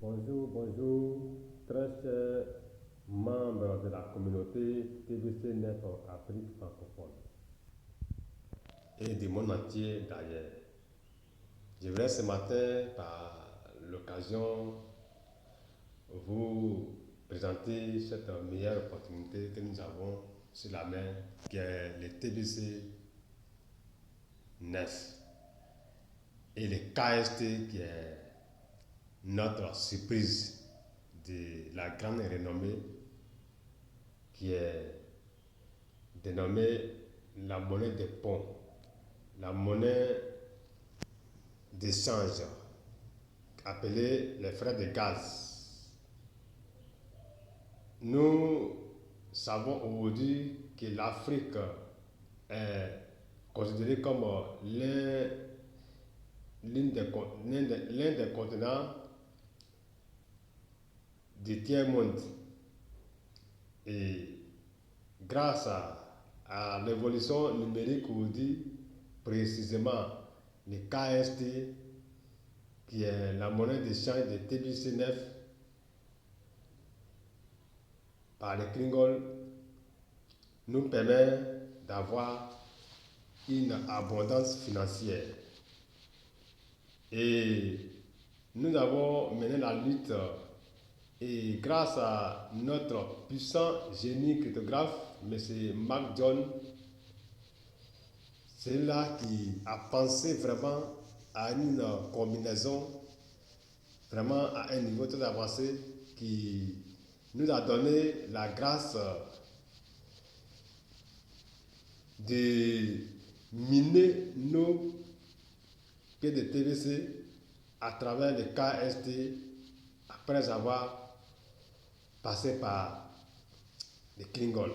Bonjour, bonjour, très chers membres de la communauté TVC Net Afrique francophone et du monde entier d'ailleurs. Je voudrais ce matin, par l'occasion, vous présenter cette meilleure opportunité que nous avons sur la main, qui est le TVC 9 et le KST, qui est notre surprise de la grande renommée, qui est dénommée la monnaie des ponts, la monnaie d'échange, appelée les frais de gaz. Nous savons aujourd'hui que l'Afrique est considérée comme l'un des continents du tiers-monde. Et grâce à l'évolution numérique aujourd'hui, précisément le KST, qui est la monnaie d'échange de TBC9 par les Klingols, nous permet d'avoir une abondance financière. Et nous avons mené la lutte, et grâce à notre puissant génie cryptographe, M. Mark John, c'est là qui a pensé vraiment à une combinaison vraiment à un niveau très avancé, qui nous a donné la grâce de miner nos pieds de TVC à travers le KST après avoir passé par les Klingons.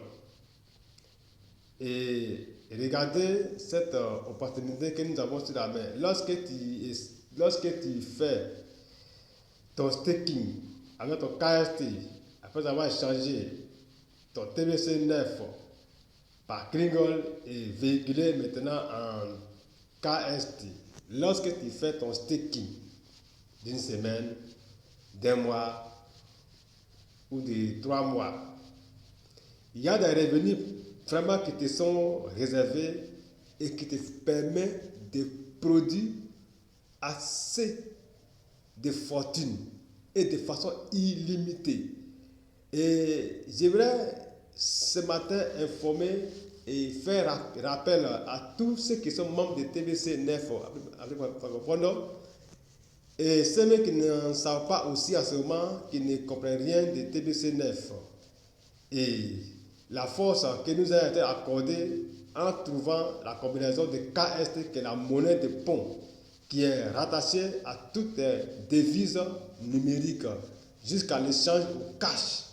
Et regardez cette opportunité que nous avons sur la main. Lorsque tu fais ton staking avec ton KST, après avoir échangé ton TBC 9 par Klingon et véhiculé maintenant en KST, lorsque tu fais ton staking d'une semaine, d'un mois ou de 3 mois, il y a des revenus vraiment qui te sont réservés et qui te permettent de produire assez de fortune et de façon illimitée. Et j'aimerais ce matin informer et faire rappel à tous ceux qui sont membres de TVC 9 et ceux qui ne savent pas aussi à ce moment, qui ne comprennent rien de TBC 9. Et la force qui nous a été accordée en trouvant la combinaison de KST, qui est la monnaie de pont, qui est rattachée à toutes les devises numériques jusqu'à l'échange au cash.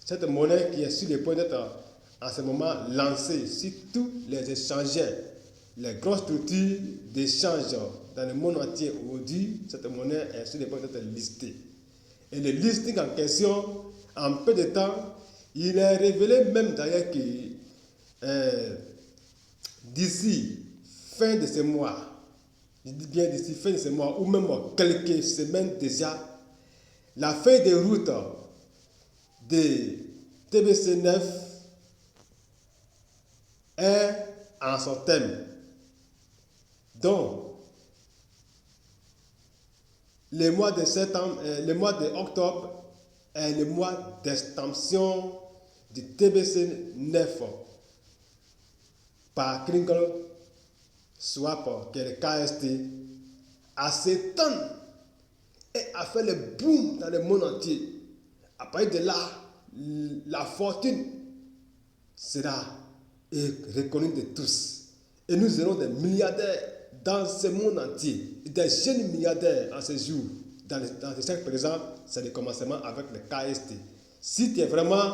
Cette monnaie qui est sur le point d'être en ce moment lancée sur tous les échangeurs, les grosses structures d'échange dans le monde entier aujourd'hui, cette monnaie est sur le point d'être listée. Et le listing en question, en peu de temps, il est révélé même d'ailleurs que d'ici fin de ce mois, je dis bien d'ici fin de ce mois, ou même quelques semaines déjà, la feuille de route de TBC9 est en son thème. Donc, le mois de septembre, le mois d'octobre est le mois d'extension du TBC 9 par Kringle Swap, qui est le KST, à s'étendre et à faire le boom dans le monde entier. À partir de là, la fortune sera reconnue de tous. Et nous serons des milliardaires dans ce monde entier. Des jeunes milliardaires en ce jour. Dans le siècle présent, c'est le commencement avec le KST. Si tu es vraiment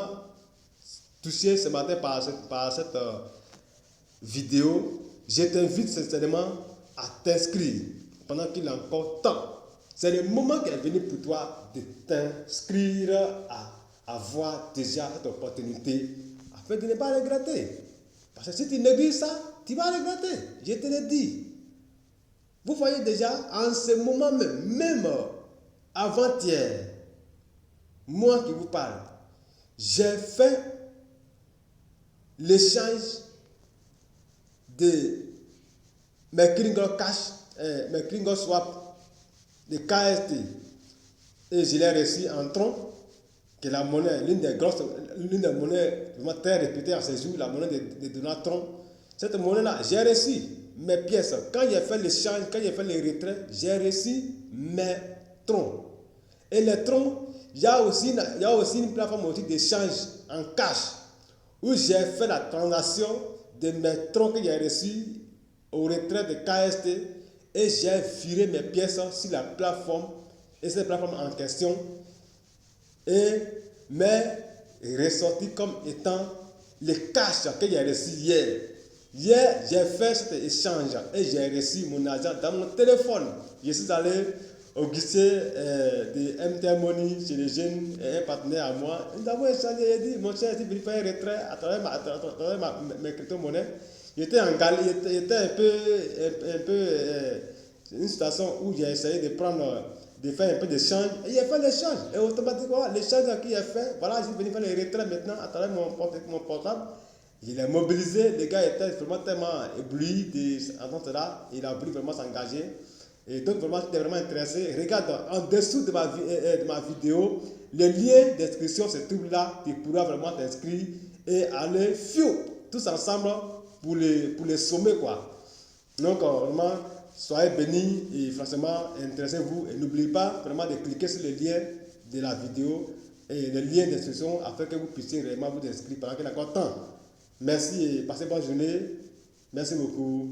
touché ce matin par cette vidéo, je t'invite sincèrement à t'inscrire pendant qu'il est encore temps. C'est le moment qui est venu pour toi de t'inscrire à avoir déjà cette opportunité afin de ne pas regretter. Parce que si tu négliges ça, tu vas regretter. Je te le dis. Vous voyez déjà, en ce moment même Avant-hier, moi qui vous parle, j'ai fait l'échange de mes Kringle Cash, mes Kringle Swap de KST. Et je l'ai reçu en tronc, qui est la monnaie, l'une des monnaies vraiment très réputées à ces jours, la monnaie de Donald Trump. Cette monnaie-là, j'ai reçu mes pièces. Quand j'ai fait l'échange, quand j'ai fait les retraits, j'ai reçu mes troncs. Et les troncs, il y a aussi une plateforme aussi d'échange en cash, où j'ai fait la transaction de mes troncs que j'ai reçus au retrait de KST et j'ai viré mes pièces sur la plateforme et cette plateforme en question et m'est ressorti comme étant le cash que j'ai reçu hier. Hier, j'ai fait cet échange et j'ai reçu mon argent dans mon téléphone. Je suis allé au guichet de MTN Money chez les jeunes et un partenaire à moi. Nous avons échangé, il a dit, mon cher, si vous faire un retrait à travers mes crypto-monnaies. J'étais en galère, j'étais un peu une situation où j'ai essayé de faire un peu d'échange. Et il a fait l'échange. Et automatiquement, l'échange qu'il a fait, voilà, je suis venu faire les retraits maintenant à travers mon portable. Il est mobilisé, les gars étaient vraiment tellement éblouis de cela, il a voulu vraiment s'engager. Et donc vraiment, j'étais vraiment intéressé. Regarde, en dessous de ma vidéo, le lien d'inscription se trouve là, tu pourras vraiment t'inscrire et aller tous ensemble pour les sommets quoi. Donc vraiment, soyez bénis et franchement, intéressez-vous et n'oubliez pas vraiment de cliquer sur le lien de la vidéo et le lien d'inscription afin que vous puissiez réellement vous inscrire pendant qu'il y a encore temps. Merci et passez bonne journée. Merci beaucoup.